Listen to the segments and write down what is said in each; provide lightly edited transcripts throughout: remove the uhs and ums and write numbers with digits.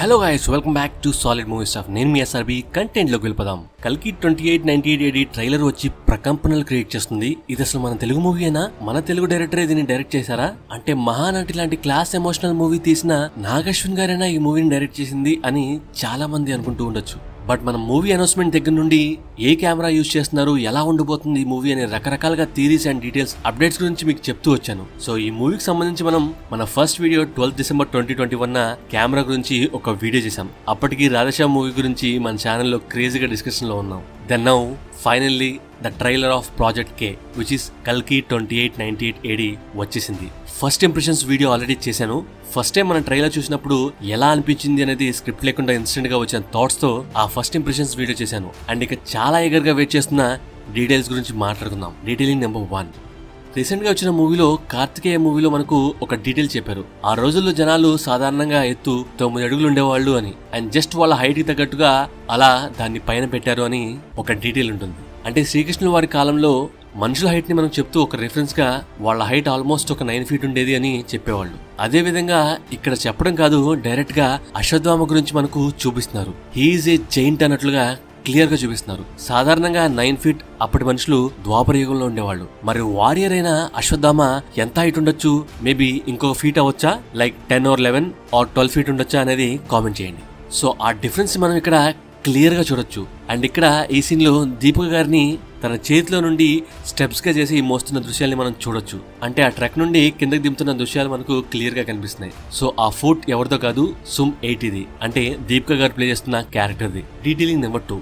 Hello guys, welcome back to solid movie staff. నేను మీ SRB. Content లోకి వెళ్ళిపోదాం. కల్కి 2898 ట్రైలర్ వచ్చి ప్రకంపనలు క్రియేట్ చేస్తుంది. ఇది అసలు మన తెలుగు మూవీ అయినా? మన తెలుగు డైరెక్టర్ దీన్ని డైరెక్ట్ చేశారా? అంటే మహానటి లాంటి క్లాస్ ఎమోషనల్ మూవీ తీసిన నాగశ్విన్ గారైనా ఈ మూవీని డైరెక్ట్ చేసింది అని చాలా మంది అనుకుంటూ ఉండొచ్చు. బట్ మనం మూవీ అనౌన్స్మెంట్ దగ్గర నుండి ఏ కెమెరా యూజ్ చేస్తున్నారు, ఎలా ఉండబోతుంది ఈ మూవీ అనే రకరకాలుగా థీరీస్ అండ్ డీటెయిల్స్ అప్డేట్స్ గురించి మీకు చెప్తూ వచ్చాను. సో ఈ మూవీకి సంబంధించి మనం మన ఫస్ట్ వీడియో 12 డిసెంబర్ 2021 కెమెరా గురించి ఒక వీడియో చేసాం. అప్పటికి రాధేశ్యామ్ మూవీ గురించి మన ఛానల్లో క్రేజీగా డిస్కషన్ లో ఉన్నాం. Then now finally the trailer of Project K which is కల్కి 2898 AD వచ్చేసింది. ఫస్ట్ ఇంప్రెషన్స్ వీడియో ఆల్రెడీ చేశాను. ఫస్ట్ టైం మన ట్రైలర్ చూసినప్పుడు ఎలా అనిపించింది అనేది స్క్రిప్ట్ లేకుండా ఇన్స్టెంట్ గా వచ్చిన థాట్స్ తో ఆ ఫస్ట్ ఇంప్రెషన్స్ వీడియో చేశాను. అండ్ ఇక చాలా ఎగర్ గా వెయిట్ చేస్తున్న డీటెయిల్స్ గురించి మాట్లాడుకుందాం. Detailing number 1. రీసెంట్ గా వచ్చిన మూవీలో కార్తికేయ మూవీలో మనకు ఒక డీటెయిల్ చెప్పారు. ఆ రోజుల్లో జనాలు సాధారణంగా ఎత్తు 9 అడుగులు ఉండేవాళ్ళు అని, అండ్ జస్ట్ వాళ్ళ హైట్ కి తగ్గట్టుగా అలా దాన్ని పైన పెట్టారు అని ఒక డీటెయిల్ ఉంటుంది. అంటే శ్రీకృష్ణుల వారి కాలంలో మనుషుల హైట్ ని మనం చెప్తూ ఒక రిఫరెన్స్ గా వాళ్ళ హైట్ ఆల్మోస్ట్ ఒక 9 feet ఉండేది అని చెప్పేవాళ్ళు. అదే విధంగా ఇక్కడ చెప్పడం కాదు, డైరెక్ట్ గా అశ్వత్థామ గురించి మనకు చూపిస్తున్నారు. హీఈస్ ఏ జైంట్ అన్నట్లుగా క్లియర్ గా చూపిస్తున్నారు. సాధారణంగా 9 feet అప్పటి మనుషులు ద్వాపర యుగంలో ఉండేవాళ్ళు. మరి వారియర్ అయిన అశ్వత్థామ ఎంత హైట్ ఉండొచ్చు? మేబీ ఇంకొక ఫీట్ అవ్వచ్చా? లైక్ 10 or 11 or 12 feet ఉండొచ్చా అనేది కామెంట్ చేయండి. సో ఆ డిఫరెన్స్ మనం ఇక్కడ క్లియర్ గా చూడొచ్చు. అండ్ ఇక్కడ ఈ సీన్ లో దీపిక గారిని తన చేతిలో నుండి స్టెప్స్ గా చేసి మోస్తున్న దృశ్యాల్ని మనం చూడొచ్చు. అంటే ఆ ట్రక్ నుండి కిందకి దింపుతున్న దృశ్యాలు మనకు క్లియర్ గా కనిపిస్తున్నాయి. సో ఆ ఫుట్ ఎవరిదో కాదు, సుమ్ 80ది. అంటే దీపిక గారు ప్లే చేస్తున్న క్యారెక్టర్ది. Detailing number 2.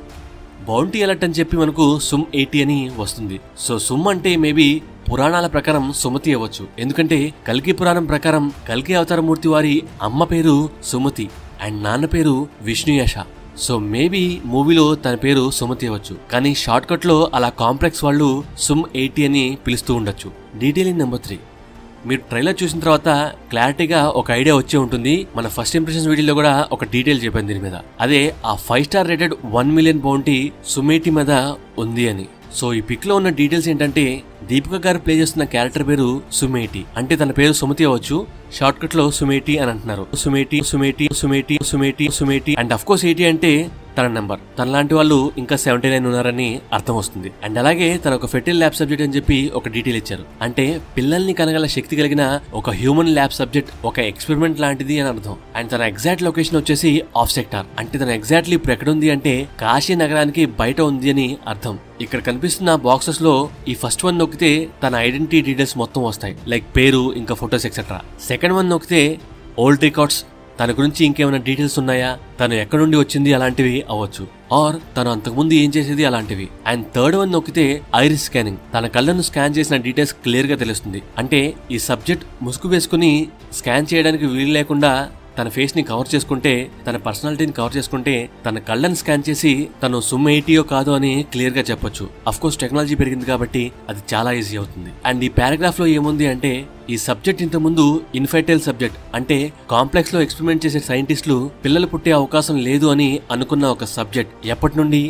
బౌంటీ అలర్ట్ అని చెప్పి మనకు సుమ్ 80 అని వస్తుంది. సో సుమ్ అంటే మేబీ పురాణాల ప్రకారం సుమతి అవ్వచ్చు. ఎందుకంటే కల్కి పురాణం ప్రకారం కల్కి అవతారమూర్తి వారి అమ్మ పేరు సుమతి అండ్ నాన్న పేరు విష్ణుయాష. సో మేబీ మూవీలో తన పేరు సుమతి అవ్వచ్చు, కానీ షార్ట్ కట్ లో అలా కాంప్లెక్స్ వాళ్ళు సుమ్ 80 అని పిలుస్తూ ఉండొచ్చు. Detailing number 3. మీరు ట్రైలర్ చూసిన తర్వాత క్లారిటీగా ఒక ఐడియా వచ్చే ఉంటుంది. మన ఫస్ట్ ఇంప్రెషన్స్ వీడియోలో కూడా ఒక డీటెయిల్ చెప్పాను దీని మీద. అదే ఆ 5 star రేటెడ్ 1 million బౌంటీ సుమ్ 80 మీద ఉంది అని. సో ఈ పిక్ లో ఉన్న డీటెయిల్స్ ఏంటంటే దీపిక గారు ప్లే చేస్తున్న క్యారెక్టర్ పేరు సుమ్ 80. అంటే తన పేరు సుమతి అవ్వచ్చు, షార్ట్ కట్ లో సుమ్ 80 అని అంటున్నారు. సుమ్ 80 అండ్ అఫ్ కోర్స్ 80 అంటే తన నెంబర్. తనలాంటి వాళ్ళు ఇంకా 79 ఉన్నారని అర్థం వస్తుంది. అండ్ అలాగే తన ఒక ఫెర్టైల్ ల్యాబ్ సబ్జెక్ట్ అని చెప్పి ఒక డీటెయిల్ ఇచ్చారు. అంటే పిల్లల్ని కనగల శక్తి కలిగిన ఒక హ్యూమన్ ల్యాబ్ సబ్జెక్ట్, ఒక ఎక్స్పెరిమెంట్ లాంటిది అని అర్థం. అండ్ తన ఎగ్జాక్ట్ లొకేషన్ వచ్చేసి ఆఫ్ సెక్టార్. అంటే తన ఎగ్జాక్ట్లీ ఇప్పుడు ఎక్కడ ఉంది అంటే కాశీ నగరానికి బయట ఉంది అని అర్థం. ఇక్కడ కనిపిస్తున్న బాక్సెస్ లో ఈ ఫస్ట్ వన్ నొక్కితే తన ఐడెంటిటీ డీటెయిల్స్ మొత్తం వస్తాయి, లైక్ పేరు, ఇంకా ఫొటోస్ ఎక్సెట్రా. సెకండ్ వన్ నొక్కితే ఓల్డ్ రికార్డ్స్, తన గురించి ఇంకేమైనా డీటెయిల్స్ ఉన్నాయా, తను ఎక్కడి నుండి వచ్చింది అలాంటివి అవ్వచ్చు, ఆర్ తను అంతకుముందు ఏం చేసేది అలాంటివి. అండ్ థర్డ్ వన్ నొక్కితే ఐరిస్ స్కానింగ్, తన కళ్ళను స్కాన్ చేసిన డీటెయిల్స్ క్లియర్ గా తెలుస్తుంది. అంటే ఈ సబ్జెక్ట్ ముసుగు వేసుకుని స్కాన్ చేయడానికి వీలు లేకుండా తన ఫేస్ ని కవర్ చేసుకుంటే, తన పర్సనాలిటీని కవర్ చేసుకుంటే, తన కళ్ళని స్కాన్ చేసి తను సుమ్ 80 కాదో అని క్లియర్ గా చెప్పొచ్చు. అఫ్ కోర్స్ టెక్నాలజీ పెరిగింది కాబట్టి అది చాలా ఈజీ అవుతుంది. అండ్ ఈ పారాగ్రాఫ్ లో ఏముంది అంటే ఈ సబ్జెక్ట్ ఇంత ముందు ఇన్ఫెర్టైల్ సబ్జెక్ట్, అంటే కాంప్లెక్స్ లో ఎక్స్పెరిమెంట్ చేసే సైంటిస్టులు పిల్లలు పుట్టే అవకాశం లేదు అని అనుకున్న ఒక సబ్జెక్ట్. ఎప్పటి నుండి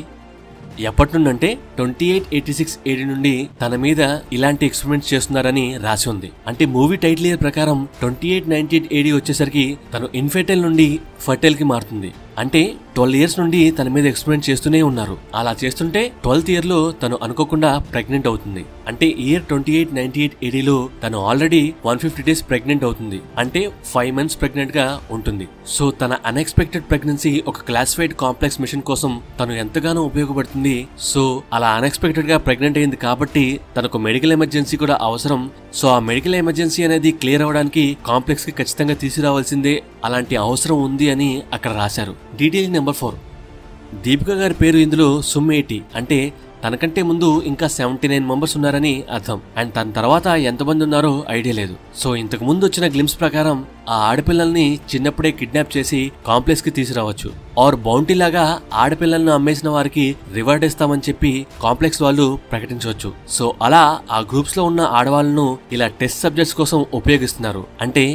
అంటే 2886 AD నుండి తన మీద ఇలాంటి ఎక్స్పెరిమెంట్స్ చేస్తున్నారని రాసి ఉంది. అంటే మూవీ టైటిల్ ఇయర్ ప్రకారం 2898 AD వచ్చేసరికి తను ఇన్ఫెర్టైల్ నుండి ఫర్టైల్ కి మారుతుంది. అంటే 12 years నుండి తన మీద ఎక్స్పెరిమెంట్ చేస్తూనే ఉన్నారు. అలా చేస్తుంటే 12th year లో తను అనుకోకుండా ప్రెగ్నెంట్ అవుతుంది. అంటే ఇయర్ 2898 AD లో తను ఆల్రెడీ 150 days ప్రెగ్నెంట్ అవుతుంది. అంటే 5 months ప్రెగ్నెంట్ గా ఉంటుంది. సో తన అన్ఎక్స్పెక్టెడ్ ప్రెగ్నెన్సీ ఒక క్లాసిఫైడ్ కాంప్లెక్స్ మిషన్ కోసం తను ఎంతగానో ఉపయోగపడుతుంది. సో అలా అన్ఎక్స్పెక్టెడ్ గా ప్రెగ్నెంట్ అయింది కాబట్టి తనకు మెడికల్ ఎమర్జెన్సీ కూడా అవసరం. సో ఆ మెడికల్ ఎమర్జెన్సీ అనేది క్లియర్ అవడానికి కాంప్లెక్స్ కి ఖచ్చితంగా తీసుకురావాల్సిందే, అలాంటి అవసరం ఉంది అని అక్కడ రాశారు. Detail number 4. దీపిక గారి పేరు ఇందులో సుమ్ 80. అంటే తనకంటే ముందు ఇంకా 79 members ఉన్నారని అర్థం. అండ్ తన తర్వాత ఎంతమంది ఉన్నారో ఐడియా లేదు. సో ఇంతకు ముందు వచ్చిన గ్లిమ్స్ ప్రకారం ఆ ఆడపిల్లల్ని చిన్నప్పుడే కిడ్నాప్ చేసి కాంప్లెక్స్ కి తీసుకురావచ్చు, ఆర్ బౌంటీ లాగా ఆడపిల్లలను అమ్మేసిన వారికి రివార్డ్ ఇస్తామని చెప్పి కాంప్లెక్స్ వాళ్ళు ప్రకటించవచ్చు. సో అలా ఆ గ్రూప్స్ లో ఉన్న ఆడవాళ్లను ఇలా టెస్ట్ సబ్జెక్ట్స్ కోసం ఉపయోగిస్తున్నారు. అంటే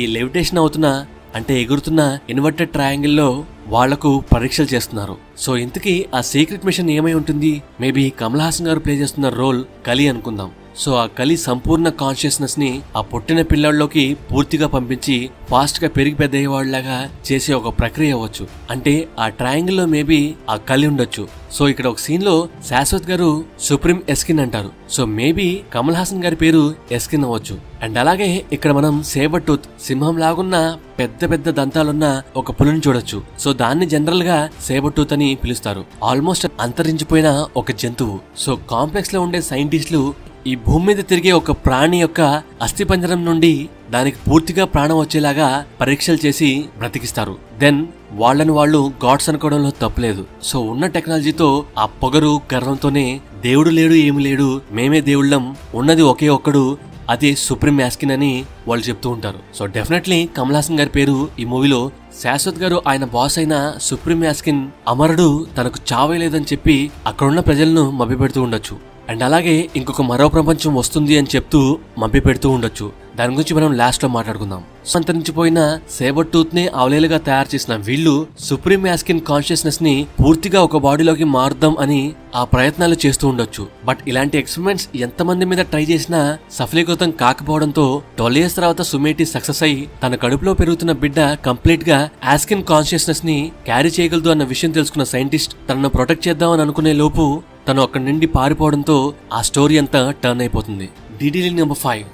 ఈ లెవిటేషన్ అవుతున్న, అంటే ఎగురుతున్న ఇన్వర్టెడ్ ట్రయాంగిల్ లో వాళ్లకు పరీక్షలు చేస్తున్నారు. సో ఇంతకీ ఆ సీక్రెట్ మిషన్ ఏమై ఉంటుంది? మేబీ కమల్ హాసన్ గారు ప్లే చేస్తున్న రోల్ కలి అనుకుందాం. సో ఆ కలి సంపూర్ణ కాన్షియస్నెస్ ని ఆ పుట్టిన పిల్లాడిలోకి పూర్తిగా పంపించి ఫాస్ట్ గా పెరిగి పెద్ద అయ్యేవాళ్ళలాగా చేసే ఒక ప్రక్రియ అవ్వచ్చు. అంటే ఆ ట్రయాంగిల్ లో మేబీ ఆ కలి ఉండొచ్చు. సో ఇక్కడ ఒక సీన్ లో శాశ్వత్ గారు సుప్రీం ఎస్కిన్ అంటారు. సో మేబీ కమల్ హాసన్ గారి పేరు ఎస్కిన్ అవ్వచ్చు. అండ్ అలాగే ఇక్కడ మనం సేబర్ టూత్ సింహం లాగున్న పెద్ద పెద్ద దంతాలున్న ఒక పులిని చూడొచ్చు. సో దాన్ని జనరల్ గా సేబర్ టూత్ అని పిలుస్తారు. ఆల్మోస్ట్ అంతరించిపోయిన ఒక జంతువు. సో కాంప్లెక్స్ లో ఉండే సైంటిస్టులు ఈ భూమి మీద తిరిగే ఒక ప్రాణి యొక్క అస్థిపంజరం నుండి దానికి పూర్తిగా ప్రాణం వచ్చేలాగా పరీక్షలు చేసి బ్రతికిస్తారు. దెన్ వాళ్ళని వాళ్ళు గాడ్స్ అనుకోవడంలో తప్పులేదు. సో ఉన్న టెక్నాలజీతో ఆ పొగరు గర్వంతోనే దేవుడు లేడు ఏమి లేడు, మేమే దేవుళ్ళం, ఉన్నది ఒకే ఒక్కడు, అది సుప్రీం యాస్కిన్ అని వాళ్ళు చెప్తూ ఉంటారు. సో డెఫినెట్లీ కమల్ హాసన్ గారి పేరు ఈ మూవీలో శాశ్వత్ గారు ఆయన బాస్ అయిన సుప్రీం యాస్కిన్ అమరుడు తనకు చావేలేదని చెప్పి అక్కడున్న ప్రజలను మభ్యపెడుతూ ఉండొచ్చు. అండ్ అలాగే ఇంకొక మరో ప్రపంచం వస్తుంది అని చెప్తూ మభ్యపెడుతూ ఉండొచ్చు. దాని గురించి మనం లాస్ట్ లో మాట్లాడుకుందాం. అంతరించిపోయిన సేబర్ టూత్ ని అవలేలుగా తయారు చేసిన వీళ్ళు సుప్రీం యాస్కిన్ కాన్షియస్నెస్ ని పూర్తిగా ఒక బాడీలోకి మారుద్దాం అని ఆ ప్రయత్నాలు చేస్తూ ఉండొచ్చు. బట్ ఇలాంటి ఎక్స్పెరిమెంట్స్ ఎంతమంది మీద ట్రై చేసినా సఫలీకృతం కాకపోవడంతో 12 years తర్వాత సుమేటి సక్సెస్ అయ్యి తన కడుపులో పెరుగుతున్న బిడ్డ కంప్లీట్ గా యాస్కిన్ కాన్షియస్నెస్ ని క్యారీ చేయగలదు అన్న విషయం తెలుసుకున్న సైంటిస్ట్ తనను ప్రొటెక్ట్ చేద్దామని అనుకునే లోపు తను అక్కడి నుండి పారిపోవడంతో ఆ స్టోరీ అంతా టర్న్ అయిపోతుంది. Detailing number 5.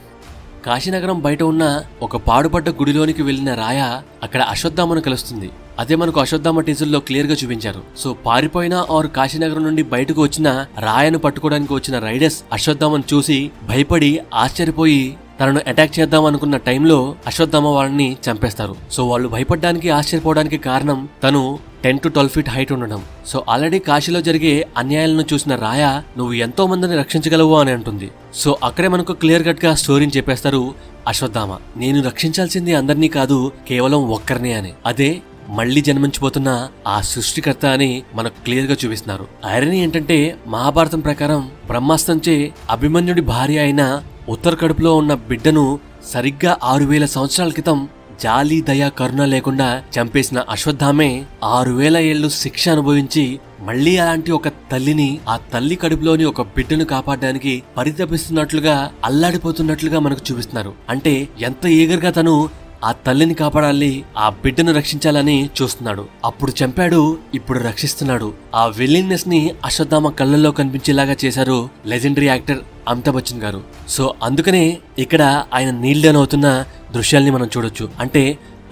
కాశీనగరం బయట ఉన్న ఒక పాడుపడ్డ గుడిలోనికి వెళ్లిన రాయ అక్కడ అశ్వత్థామను కలుస్తుంది. అదే మనకు అశ్వత్థామ టీజర్ లో క్లియర్ గా చూపించారు. సో పారిపోయిన ఆర్ కాశీనగరం నుండి బయటకు వచ్చిన రాయను పట్టుకోవడానికి వచ్చిన రైడర్స్ అశ్వత్థామను చూసి భయపడి ఆశ్చర్యపోయి తనను అటాక్ చేద్దాం అనుకున్న టైంలో అశ్వత్థామ వాళ్ళని చంపేస్తారు. సో వాళ్ళు భయపడడానికి ఆశ్చర్యపోవడానికి కారణం తను 10 to 12 feet హైట్ ఉండడం. సో ఆల్రెడీ కాశీలో జరిగే అన్యాయాలను చూసిన రాయ నువ్వు ఎంతో మందిని రక్షించగలవు అని అంటుంది. సో అక్కడే మనకు క్లియర్ కట్ గా స్టోరీని చెప్పేస్తారు అశ్వత్థామ. నేను రక్షించాల్సింది అందరినీ కాదు, కేవలం ఒక్కరినే అని. అదే మళ్లీ జన్మించిపోతున్న ఆ సృష్టికర్త అని మనకు క్లియర్ గా చూపిస్తున్నారు. ఐరనీ ఏంటంటే మహాభారతం ప్రకారం బ్రహ్మాస్త్రంచే అభిమన్యుడి భార్య అయిన ఉత్తర కడుపులో ఉన్న బిడ్డను సరిగ్గా 6000 సంవత్సరాల క్రితం జాలి దయ కరుణ లేకుండా చంపేసిన అశ్వత్థామే 6000 ఏళ్లు శిక్ష అనుభవించి మళ్లీ అలాంటి ఒక తల్లిని, ఆ తల్లి కడుపులోని ఒక బిడ్డను కాపాడడానికి పరితపిస్తున్నట్లుగా అల్లాడిపోతున్నట్లుగా మనకు చూపిస్తున్నారు. అంటే ఎంత ఈగర్గా తను ఆ తల్లిని కాపాడాలి, ఆ బిడ్డను రక్షించాలని చూస్తున్నాడు. అప్పుడు చంపాడు, ఇప్పుడు రక్షిస్తున్నాడు. ఆ విల్లింగ్నెస్ ని అశ్వత్థామ కళ్ళల్లో కనిపించేలాగా చేశారు లెజెండరీ యాక్టర్ అమితాబ్ బచ్చన్ గారు. సో అందుకనే ఇక్కడ ఆయన నీల్ డౌన్ అవుతున్న దృశ్యాల్ని మనం చూడొచ్చు.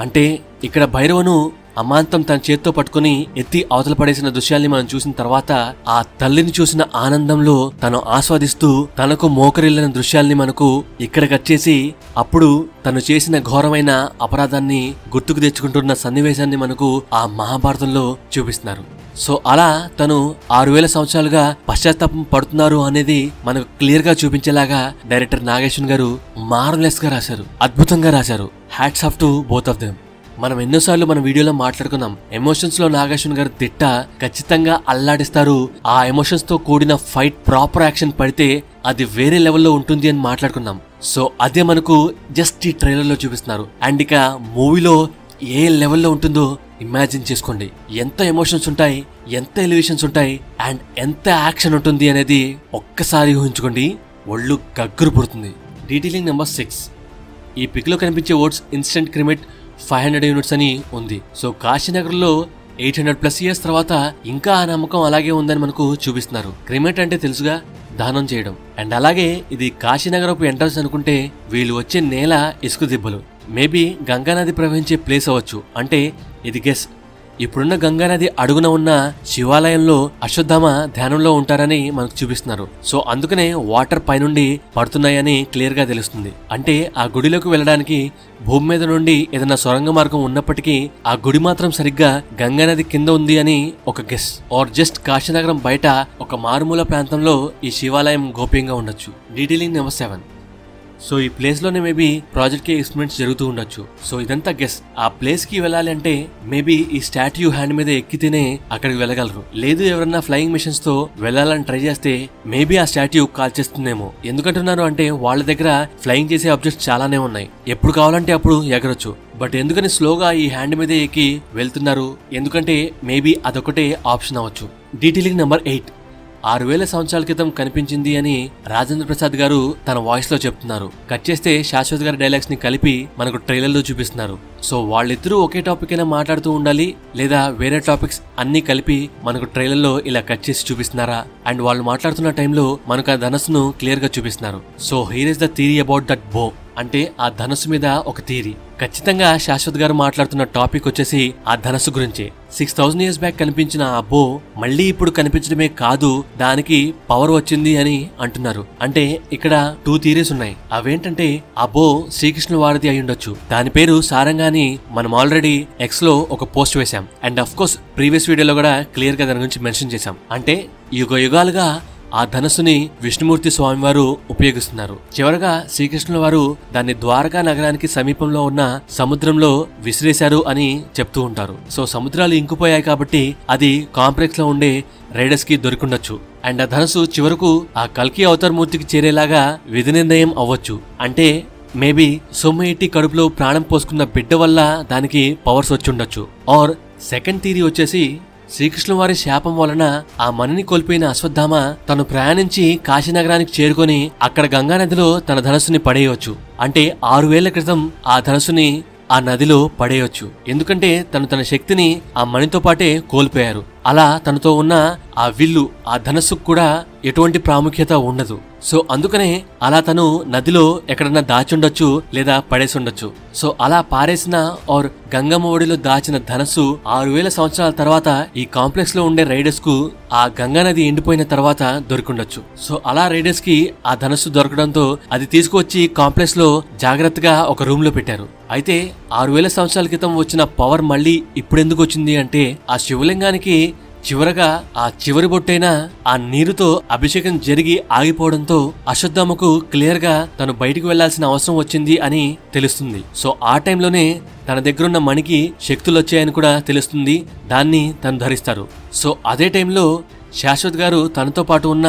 అంటే ఇక్కడ భైరవను అమాంతం తన చేత్తో పట్టుకుని ఎత్తి అవతల పడేసిన దృశ్యాల్ని మనం చూసిన తర్వాత ఆ తల్లిని చూసిన ఆనందంలో తను ఆస్వాదిస్తూ తనకు మోకరిల్లిన దృశ్యాల్ని మనకు ఇక్కడ కట్ చేసి అప్పుడు తను చేసిన ఘోరమైన అపరాధాన్ని గుర్తుకు తెచ్చుకుంటున్న సన్నివేశాన్ని మనకు ఆ మహాభారతంలో చూపిస్తున్నారు. సో అలా తను 6000 సంవత్సరాలుగా పశ్చాత్తాపం పడుతున్నారు అనేది మనకు క్లియర్ గా చూపించేలాగా డైరెక్టర్ నాగేశ్వన్ గారు మార్వెలస్ గా రాశారు, అద్భుతంగా రాశారు. Hats off to both of them. మనం ఎన్నోసార్లు మన వీడియోలో మాట్లాడుకున్నాం, ఎమోషన్స్ లో నాగేశ్వన్ గారు తిట్ట ఖచ్చితంగా అల్లాడిస్తారు. ఆ ఎమోషన్స్ తో కూడిన ఫైట్ ప్రాపర్ యాక్షన్ పడితే అది వేరే లెవెల్లో ఉంటుంది అని మాట్లాడుకున్నాం. సో అదే మనకు జస్ట్ ఈ ట్రైలర్ లో చూపిస్తున్నారు. అండ్ ఇక మూవీలో ఏ లెవెల్లో ఉంటుందో ఇమాజిన్ చేసుకోండి. ఎంత ఎమోషన్స్ ఉంటాయి, ఎంత ఎలివేషన్స్ ఉంటాయి, అండ్ ఎంత యాక్షన్ ఉంటుంది అనేది ఒక్కసారి ఊహించుకోండి, ఒళ్ళు గగ్గురు పుడుతుంది. Detailing number 6. ఈ పిక్ లో కనిపించే వర్డ్స్ ఇన్స్టెంట్ క్రిమేట్ 500 యూనిట్స్ అని ఉంది. సో కాశీనగర్ లో 800+ years తర్వాత ఇంకా ఆ నమ్మకం అలాగే ఉందని మనకు చూపిస్తున్నారు. క్రిమేట్ అంటే తెలుసుగా, దానం చేయడం. అండ్ అలాగే ఇది కాశీనగరపు ఎంట్రన్స్ అనుకుంటే వీళ్ళు వచ్చే నేల ఇసుక దిబ్బలు. మేబీ గంగానది ప్రవహించే ప్లేస్ అవ్వచ్చు. అంటే ఇది గెస్. ఇప్పుడున్న గంగానది అడుగున ఉన్న శివాలయంలో అశ్వత్థామ ధ్యానంలో ఉంటారని మనకు చూపిస్తున్నారు. సో అందుకనే వాటర్ పైనుండి పడుతున్నాయని క్లియర్ గా తెలుస్తుంది. అంటే ఆ గుడిలోకి వెళ్ళడానికి భూమి మీద నుండి ఏదైనా సొరంగ మార్గం ఉన్నప్పటికీ ఆ గుడి మాత్రం సరిగ్గా గంగానది కింద ఉంది అని ఒక గెస్. ఆర్ జస్ట్ కాశీనగరం బయట ఒక మారుమూల ప్రాంతంలో ఈ శివాలయం గోప్యంగా ఉండొచ్చు. Detailing number 7. సో ఈ ప్లేస్ లోనే మేబీ ప్రాజెక్ట్ కి ఎక్స్పెరిమెంట్స్ జరుగుతూ ఉండొచ్చు. సో ఇదంతా గెస్. ఆ ప్లేస్ కి వెళ్ళాలి అంటే మేబీ ఈ స్టాట్యూ హ్యాండ్ మీద ఎక్కితేనే అక్కడికి వెళ్ళగలరు. లేదు ఎవరన్నా ఫ్లయింగ్ మిషన్స్ తో వెళ్ళాలని ట్రై చేస్తే మేబీ ఆ స్టాట్యూ కాల్చేస్తుందేమో. ఎందుకంటున్నారు అంటే వాళ్ళ దగ్గర ఫ్లయింగ్ చేసే ఆబ్జెక్ట్స్ చాలానే ఉన్నాయి, ఎప్పుడు కావాలంటే అప్పుడు ఎగరొచ్చు. బట్ ఎందుకని స్లోగా ఈ హ్యాండ్ మీద ఎక్కి వెళ్తున్నారు? ఎందుకంటే మేబీ అదొకటే ఆప్షన్ అవ్వచ్చు. Detailing number 8. 6000 సంవత్సరాల క్రితం కనిపించింది అని రాజేంద్ర ప్రసాద్ గారు తన వాయిస్ లో చెప్తున్నారు. కట్ చేస్తే శాశ్వత్ గారి డైలాగ్స్ ని కలిపి మనకు ట్రైలర్ లో చూపిస్తున్నారు. సో వాళ్ళిద్దరూ ఒకే టాపిక్ అయినా మాట్లాడుతూ ఉండాలి, లేదా వేరే టాపిక్స్ అన్ని కలిపి మనకు ట్రైలర్ లో ఇలా కట్ చేసి చూపిస్తున్నారా? అండ్ వాళ్ళు మాట్లాడుతున్న టైంలో మనకు ఆ ధనస్సును క్లియర్ గా చూపిస్తున్నారు. So here is the theory about that బో, అంటే ఆ ధనస్సు మీద ఒక థియరీ. ఖచ్చితంగా శాశ్వత్ గారు మాట్లాడుతున్న టాపిక్ వచ్చేసి ఆ ధనస్సు గురించి. 6000 years బ్యాక్ కనిపించిన ఆ బో మళ్ళీ ఇప్పుడు కనిపించడమే కాదు, దానికి పవర్ వచ్చింది అని అంటున్నారు. అంటే ఇక్కడ 2 థియరీస్ ఉన్నాయి. అవేంటంటే ఆ బో శ్రీకృష్ణుల వారిది అయి ఉండొచ్చు, దాని పేరు సారంగా అని మనం ఆల్రెడీ ఎక్స్ లో ఒక పోస్ట్ వేశాం. అండ్ అఫ్ కోర్స్ ప్రీవియస్ వీడియోలో కూడా క్లియర్ గా దాని గురించి మెన్షన్ చేశాం. అంటే యుగ యుగాలుగా ఆ ధనస్సుని విష్ణుమూర్తి స్వామి వారు ఉపయోగిస్తున్నారు. చివరగా శ్రీకృష్ణుల వారు దాన్ని ద్వారకా నగరానికి సమీపంలో ఉన్న సముద్రంలో విసిరేశారు అని చెప్తూ ఉంటారు. సో సముద్రాలు ఇంకిపోయాయి కాబట్టి అది కాంప్లెక్స్ లో ఉండే రైడర్స్ కి దొరికిండొచ్చు. అండ్ ఆ ధనస్సు చివరకు ఆ కల్కి అవతార్ మూర్తికి చేరేలాగా విధి నిర్ణయం అవ్వచ్చు. అంటే మేబీ సొమ్మెట్టి కడుపులో ప్రాణం పోసుకున్న బిడ్డ వల్ల దానికి పవర్స్ వచ్చి ఉండొచ్చు. ఆర్ సెకండ్ థియరీ వచ్చేసి శ్రీకృష్ణుల వారి శాపం వలన ఆ మణిని కోల్పోయిన అశ్వత్థామ తను ప్రయాణించి కాశీనగరానికి చేరుకొని అక్కడ గంగానదిలో తన ధనస్సుని పడేయవచ్చు. అంటే 6000 క్రితం ఆ ధనస్సుని ఆ నదిలో పడేయొచ్చు. ఎందుకంటే తన శక్తిని ఆ మణితో పాటే కోల్పోయారు. అలా తనతో ఉన్న ఆ విల్లు, ఆ ధనస్సుకు కూడా ఎటువంటి ప్రాముఖ్యత ఉండదు. సో అందుకనే అలా తను నదిలో ఎక్కడన్నా దాచుండొచ్చు, లేదా పడేసి ఉండొచ్చు. సో అలా పారేసిన ఆర్ గంగమ్మ ఒడిలో దాచిన ధనస్సు 6000 సంవత్సరాల తర్వాత ఈ కాంప్లెక్స్ లో ఉండే రైడర్స్ కు ఆ గంగా నది ఎండిపోయిన తర్వాత దొరికిండొచ్చు. సో అలా రైడర్స్ కి ఆ ధనస్సు దొరకడంతో అది తీసుకువచ్చి కాంప్లెక్స్ లో జాగ్రత్తగా ఒక రూమ్ లో పెట్టారు. అయితే 6000 సంవత్సరాల క్రితం వచ్చిన పవర్ మళ్ళీ ఇప్పుడెందుకు వచ్చింది అంటే ఆ శివలింగానికి చివరగా ఆ చివరి బొట్టైన ఆ నీరుతో అభిషేకం జరిగి ఆగిపోవడంతో అశ్వత్థామకు క్లియర్ గా తను బయటికి వెళ్లాల్సిన అవసరం వచ్చింది అని తెలుస్తుంది. సో ఆ టైంలోనే తన దగ్గరున్న మణికి శక్తులు వచ్చాయని కూడా తెలుస్తుంది. దాన్ని తను ధరిస్తారు. సో అదే టైంలో శాశ్వత్ గారు తనతో పాటు ఉన్న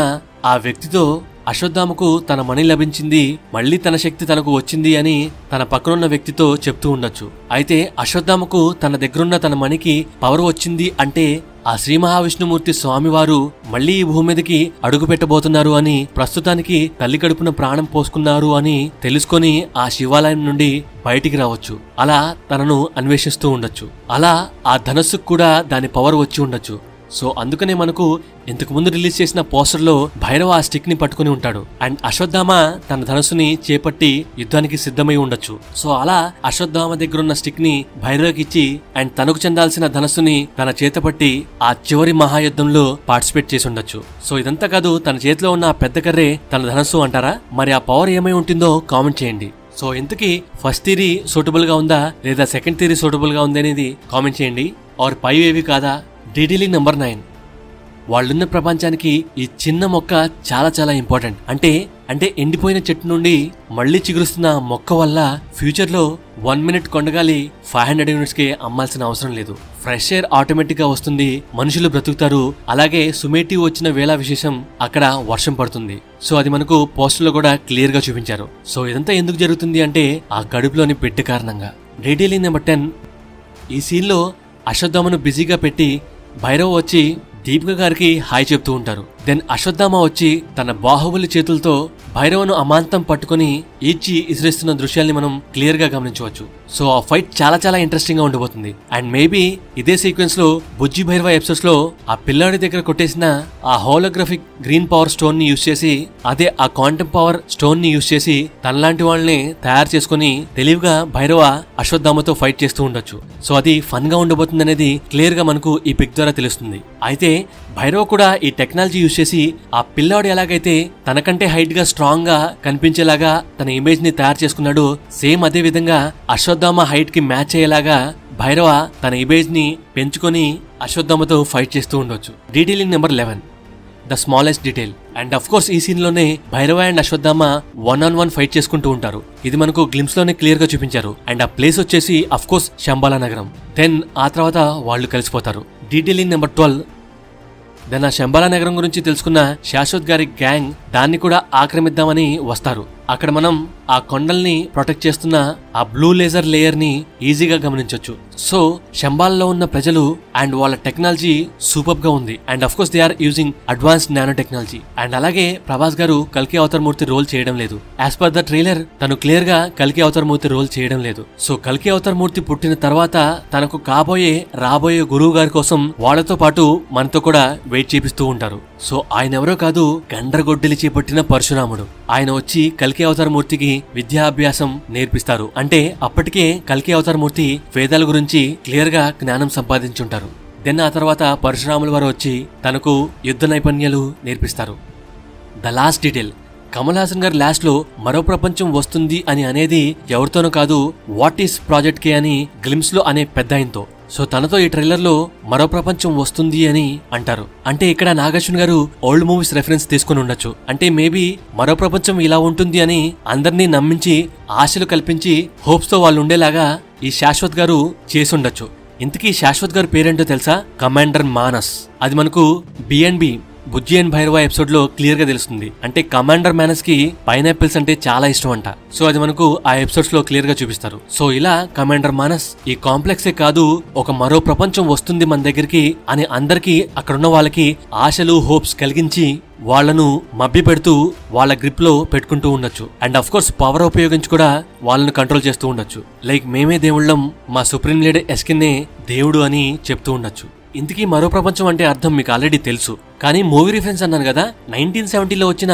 ఆ వ్యక్తితో అశ్వత్థామకు తన మణి లభించింది, మళ్లీ తన శక్తి తనకు వచ్చింది అని తన పక్కనున్న వ్యక్తితో చెప్తూ ఉండొచ్చు. అయితే అశ్వత్థామకు తన దగ్గరున్న తన మణికి పవర్ వచ్చింది అంటే ఆ శ్రీ మహావిష్ణుమూర్తి స్వామివారు మళ్లీ ఈ భూమి మీదకి అడుగు పెట్టబోతున్నారు అని, ప్రస్తుతానికి తల్లి కడుపున ప్రాణం పోసుకున్నారు అని తెలుసుకొని ఆ శివాలయం నుండి బయటికి రావచ్చు. అలా తనను అన్వేషిస్తూ ఉండొచ్చు. అలా ఆ ధనస్సుకు కూడా దాని పవర్ వచ్చి ఉండొచ్చు. సో అందుకనే మనకు ఇంతకు ముందు రిలీజ్ చేసిన పోస్టర్ లో భైరవ ఆ స్టిక్ ని పట్టుకుని ఉంటాడు. అండ్ అశ్వత్థామ తన ధనస్సుని చేపట్టి యుద్ధానికి సిద్ధమై ఉండొచ్చు. సో అలా అశ్వత్థామ దగ్గర ఉన్న స్టిక్ ని భైరవకి ఇచ్చి అండ్ తనకు చెందాల్సిన ధనస్సుని తన చేత పట్టి ఆ చివరి మహాయుద్ధంలో పార్టిసిపేట్ చేసి ఉండొచ్చు. సో ఇదంతా కాదు, తన చేతిలో ఉన్న ఆ పెద్ద కర్రే తన ధనస్సు అంటారా? మరి ఆ పవర్ ఏమై ఉంటుందో కామెంట్ చేయండి. సో ఇంతకీ ఫస్ట్ థియరీ సూటబుల్ గా ఉందా, లేదా సెకండ్ థియరీ సూటబుల్ గా ఉంది అనేది కామెంట్ చేయండి. ఆర్ పై ఏవి కాదా? Detailing number 9. వాళ్ళున్న ప్రపంచానికి ఈ చిన్న మొక్క చాలా చాలా ఇంపార్టెంట్. అంటే ఎండిపోయిన చెట్టు నుండి మళ్లీ చిగురుస్తున్న మొక్క వల్ల ఫ్యూచర్ లో 1 minute కొండగాలి 500 units కి అమ్మాల్సిన అవసరం లేదు. ఫ్రెష్ ఎయిర్ ఆటోమేటిక్ గా వస్తుంది, మనుషులు బ్రతుకుతారు. అలాగే సుమేటి వచ్చిన వేళ విశేషం అక్కడ వర్షం పడుతుంది. సో అది మనకు పోస్టర్ లో కూడా క్లియర్ గా చూపించారు. సో ఇదంతా ఎందుకు జరుగుతుంది అంటే ఆ కడుపులోని బిడ్డ కారణంగా. Detailing number 10. ఈ సీన్ లో అశ్వత్థామను బిజీగా పెట్టి భైరవ్ వచ్చి దీపిక గారికి హాయ్ చెప్తూ ఉంటారు. దెన్ అశ్వత్థామ వచ్చి తన బాహుబలి చేతులతో భైరవను అమాంతం పట్టుకుని ఈడ్చి ఇసిరేస్తున్న దృశ్యాల్ని మనం క్లియర్ గా గమనించవచ్చు. సో ఆ ఫైట్ చాలా చాలా ఇంట్రెస్టింగ్ గా ఉండబోతుంది. అండ్ మేబీ ఇదే సీక్వెన్స్ లో బుజ్జి భైరవ ఎపిసోడ్స్ లో ఆ పిల్లాడి దగ్గర కొట్టేసిన ఆ హోలోగ్రఫిక్ గ్రీన్ పవర్ స్టోన్ ని యూజ్ చేసి, అదే ఆ క్వాంటమ్ పవర్ స్టోన్ ని యూజ్ చేసి తనలాంటి వాళ్ళని తయారు చేసుకుని తెలివిగా భైరవ అశ్వత్థామతో ఫైట్ చేస్తూ ఉండొచ్చు. సో అది ఫన్ గా ఉండబోతుంది అనేది క్లియర్ గా మనకు ఈ పిక్ ద్వారా తెలుస్తుంది. అయితే భైరవ కూడా ఈ టెక్నాలజీ యూజ్ చేసి ఆ పిల్లాడు ఎలాగైతే తనకంటే హైట్ గా స్ట్రాంగ్ గా కనిపించేలాగా తన ఇమేజ్ ని తయారు చేసుకున్నాడు, సేమ్ అదే విధంగా అశ్వత్థామ హైట్ కి మ్యాచ్ అయ్యేలాగా భైరవ తన ఇమేజ్ ని పెంచుకొని అశ్వత్థామతో ఫైట్ చేస్తూ ఉండొచ్చు. Detailing number 11. The smallest detail. And of course ఈ సీన్ లోనే Bhairava and Ashwatthama 1-on-1 fight చేసుకుంటూ ఉంటారు. ఇది మనకు గ్లిమ్స్ లోనే క్లియర్ గా చూపించారు. అండ్ ఆ ప్లేస్ వచ్చేసి అఫ్ కోర్స్ శంబాలా నగరం. దెన్ ఆ తర్వాత వాళ్ళు కలిసిపోతారు. Detailing number 12. దెన్ ఆ శంబాలా నగరం గురించి తెలుసుకున్న శాశ్వత్ గారి గ్యాంగ్ దాన్ని కూడా ఆక్రమిద్దామని వస్తారు. అక్కడ మనం ఆ కొండల్ని ప్రొటెక్ట్ చేస్తున్న ఆ బ్లూ లేజర్ లేయర్ ని ఈజీగా గమనించొచ్చు. సో శంబాల్లో ఉన్న ప్రజలు అండ్ వాళ్ళ టెక్నాలజీ సూపర్ గా ఉంది. And of course they are using advanced nano technology. And అలాగే ప్రభాస్ గారు కల్కి అవతార్ మూర్తి రోల్ చేయడం లేదు. యాజ్ పర్ ద ట్రైలర్ తను క్లియర్ గా కల్కి అవతార్ మూర్తి రోల్ చేయడం లేదు. సో కల్కి అవతార్ మూర్తి పుట్టిన తర్వాత తనకు రాబోయే గురువు గారి కోసం వాళ్ళతో పాటు మనతో కూడా వెయిట్ చేపిస్తూ ఉంటారు. సో ఆయన ఎవరో కాదు, గండ్రగొడ్డలి చేపట్టిన పరశురాముడు. ఆయన వచ్చి కల్కి అవతార్ మూర్తికి విద్యాభ్యాసం నేర్పిస్తారు. అంటే అప్పటికే కల్కి అవతార్ మూర్తి వేదాల గురించి క్లియర్ గా జ్ఞానం సంపాదించుంటారు. దెన్ ఆ తర్వాత పరశురాముల వారు వచ్చి తనకు యుద్ధ నైపుణ్యాలు నేర్పిస్తారు. The last detail, Kamal Haasan గారు లాస్ట్ లో మరో ప్రపంచం వస్తుంది అని అనేది ఎవరితోనూ కాదు, వాట్ ఈస్ ప్రాజెక్ట్ కే అని గ్లిమ్స్ లో అనే పెద్ద ఆయనతో. సో తనతో ఈ ట్రైలర్ లో మరో ప్రపంచం వస్తుంది అని అంటారు. అంటే ఇక్కడ నాగార్జున గారు ఓల్డ్ మూవీస్ రెఫరెన్స్ తీసుకుని ఉండొచ్చు. అంటే మేబీ మరో ప్రపంచం ఇలా ఉంటుంది అని అందరినీ నమ్మించి ఆశలు కల్పించి హోప్స్ తో వాళ్ళు ఉండేలాగా ఈ శాశ్వత్ గారు చేసి ఉండొచ్చు. ఇంతకీ శాశ్వత్ గారి పేరేంటో తెలుసా? కమాండర్ మానస్. అది మనకు B&B Bujji and Bhairava episode లో క్లియర్ గా తెలుస్తుంది. అంటే కమాండర్ మానస్ కి పైనాపిల్స్ అంటే చాలా ఇష్టం అంట. సో అది మనకు ఆ ఎపిసోడ్స్ లో క్లియర్ గా చూపిస్తారు. సో ఇలా కమాండర్ మానస్ ఈ కాంప్లెక్సే కాదు, ఒక మరో ప్రపంచం వస్తుంది మన దగ్గరికి అని అందరికీ అక్కడున్న వాళ్ళకి ఆశలు హోప్స్ కలిగించి వాళ్లను మభ్య పెడుతూ వాళ్ళ గ్రిప్ లో పెట్టుకుంటూ ఉండొచ్చు. అండ్ అఫ్ కోర్స్ పవర్ ఉపయోగించి కూడా వాళ్ళను కంట్రోల్ చేస్తూ ఉండొచ్చు. లైక్ మేమే దేవుళ్ళం, మా సుప్రీం లీడర్ ఎస్కిన్నే దేవుడు అని చెప్తూ ఉండొచ్చు. ఇంతకీ మరో ప్రపంచం అంటే అర్థం మీకు ఆల్రెడీ తెలుసు. కానీ మూవీ రిఫరెన్స్ అన్నాను కదా, 1970లో వచ్చిన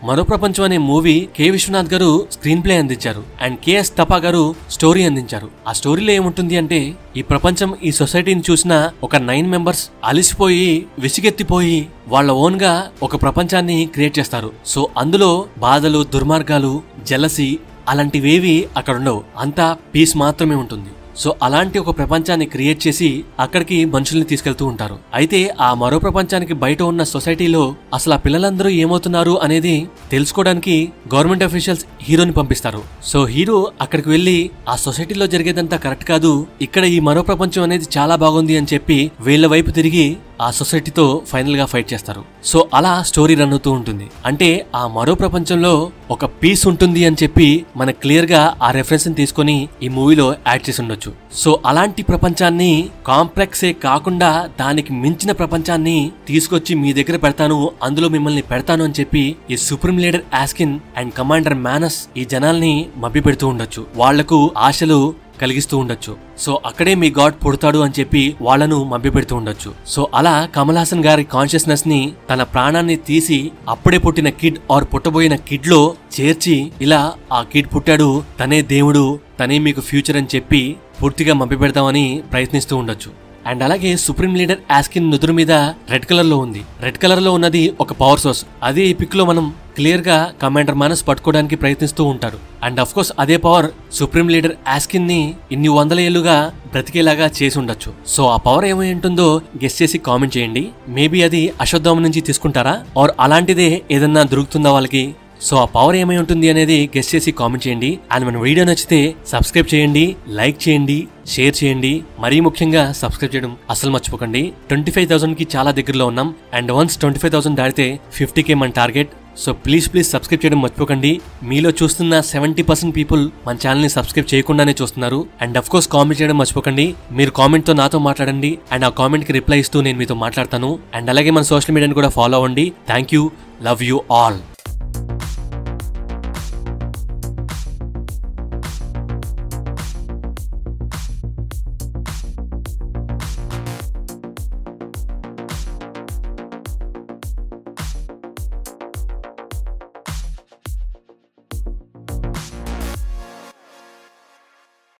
మరో ప్రపంచం అనే మూవీ కె విశ్వనాథ్ గారు స్క్రీన్ ప్లే అందించారు అండ్ కెఎస్ తపా గారు స్టోరీ అందించారు. ఆ స్టోరీలో ఏముంటుంది అంటే, ఈ ప్రపంచం ఈ సొసైటీని చూసిన ఒక 9 మెంబర్స్ అలిసిపోయి విసిగెత్తిపోయి వాళ్ళ ఓన్ గా ఒక ప్రపంచాన్ని క్రియేట్ చేస్తారు. సో అందులో బాధలు, దుర్మార్గాలు, జలసి అలాంటివేవి అక్కడ ఉండవు. అంతా పీస్ మాత్రమే ఉంటుంది. సో అలాంటి ఒక ప్రపంచాన్ని క్రియేట్ చేసి అక్కడికి మనుషుల్ని తీసుకెళ్తూ ఉంటారు. అయితే ఆ మరో ప్రపంచానికి బయట ఉన్న సొసైటీలో అసలు ఆ పిల్లలందరూ ఏమవుతున్నారు అనేది తెలుసుకోవడానికి గవర్నమెంట్ అఫీషియల్స్ హీరోని పంపిస్తారు. సో హీరో అక్కడికి వెళ్లి ఆ సొసైటీలో జరిగేదంతా కరెక్ట్ కాదు, ఇక్కడ ఈ మరో ప్రపంచం అనేది చాలా బాగుంది అని చెప్పి వీళ్ల వైపు తిరిగి ఆ సొసైటీతో ఫైనల్ గా ఫైట్ చేస్తారు. సో అలా స్టోరీ రన్ అవుతూ ఉంటుంది. అంటే ఆ మరో ప్రపంచంలో ఒక పీస్ ఉంటుంది అని చెప్పి మన క్లియర్ గా ఆ రెఫరెన్స్ ని తీసుకొని ఈ మూవీలో యాడ్ చేసి ఉండొచ్చు. సో అలాంటి ప్రపంచాన్ని, కాంప్లెక్సే కాకుండా దానికి మించిన ప్రపంచాన్ని తీసుకొచ్చి మీ దగ్గర పెడతాను, అందులో మిమ్మల్ని పెడతాను అని చెప్పి ఈ supreme leader Yaskin and commander Manas ఈ జనాల్ని మభ్య పెడుతూ ఉండొచ్చు, వాళ్లకు ఆశలు కలిగిస్తూ ఉండొచ్చు. సో అక్కడే మీ గాడ్ పుడతాడు అని చెప్పి వాళ్లను మభ్యపెడుతూ ఉండొచ్చు. సో అలా కమల్ హాసన్ గారి కాన్షియస్నెస్ ని తన ప్రాణాన్ని తీసి అప్పుడే పుట్టిన కిడ్ ఆర్ పుట్టబోయిన కిడ్ లో చేర్చి ఇలా ఆ కిడ్ పుట్టాడు, తనే దేవుడు, తనే మీకు ఫ్యూచర్ అని చెప్పి పూర్తిగా మభ్యపెడతామని ప్రయత్నిస్తూ ఉండొచ్చు. అండ్ అలాగే సుప్రీం లీడర్ యాస్కిన్ నుదురు మీద రెడ్ కలర్ లో ఉంది. రెడ్ కలర్ లో ఉన్నది ఒక పవర్ సోర్స్. అదే ఈ పిక్ లో మనం క్లియర్ గా కమాండర్ మానస్ పట్టుకోవడానికి ప్రయత్నిస్తూ ఉంటారు. అండ్ అఫ్ కోర్స్ అదే పవర్ సుప్రీం లీడర్ యాస్కిన్ ని ఇన్ని 100 ఏళ్లుగా బ్రతికేలాగా చేసి ఉండొచ్చు. సో ఆ పవర్ ఏమై ఉంటుందో గెస్ చేసి కామెంట్ చేయండి. మేబీ అది అశ్వత్థామ నుంచి తీసుకుంటారా, ఆర్ అలాంటిదే ఏదన్నా దొరుకుతుందా వాళ్ళకి? సో ఆ పవర్ ఏమై ఉంటుంది అనేది గెస్ చేసి కామెంట్ చేయండి. అండ్ మన వీడియో నచ్చితే సబ్స్క్రైబ్ చేయండి, లైక్ చేయండి, షేర్ చేయండి. మరీ ముఖ్యంగా సబ్స్క్రైబ్ చేయడం అసలు మర్చిపోకండి. 25,000 కి చాలా దగ్గరలో ఉన్నాం. అండ్ వన్స్ 25,000 దాటితే 50K మన టార్గెట్. సో ప్లీజ్ సబ్స్క్రైబ్ చేయడం మర్చిపోకండి. మీలో చూస్తున్న 70% పీపుల్ మన ఛానల్ ని సబ్స్క్రైబ్ చేయకుండానే చూస్తున్నారు. అండ్ అఫ్ కోర్స్ కామెంట్ చేయడం మర్చిపోకండి. మీరు కామెంట్ తో నాతో మాట్లాడండి అండ్ ఆ కామెంట్ కి రిప్లై ఇస్తూ నేను మీతో మాట్లాడతాను. అండ్ అలాగే మన సోషల్ మీడియాని కూడా ఫాలో అవ్వండి. Thank you, love you all.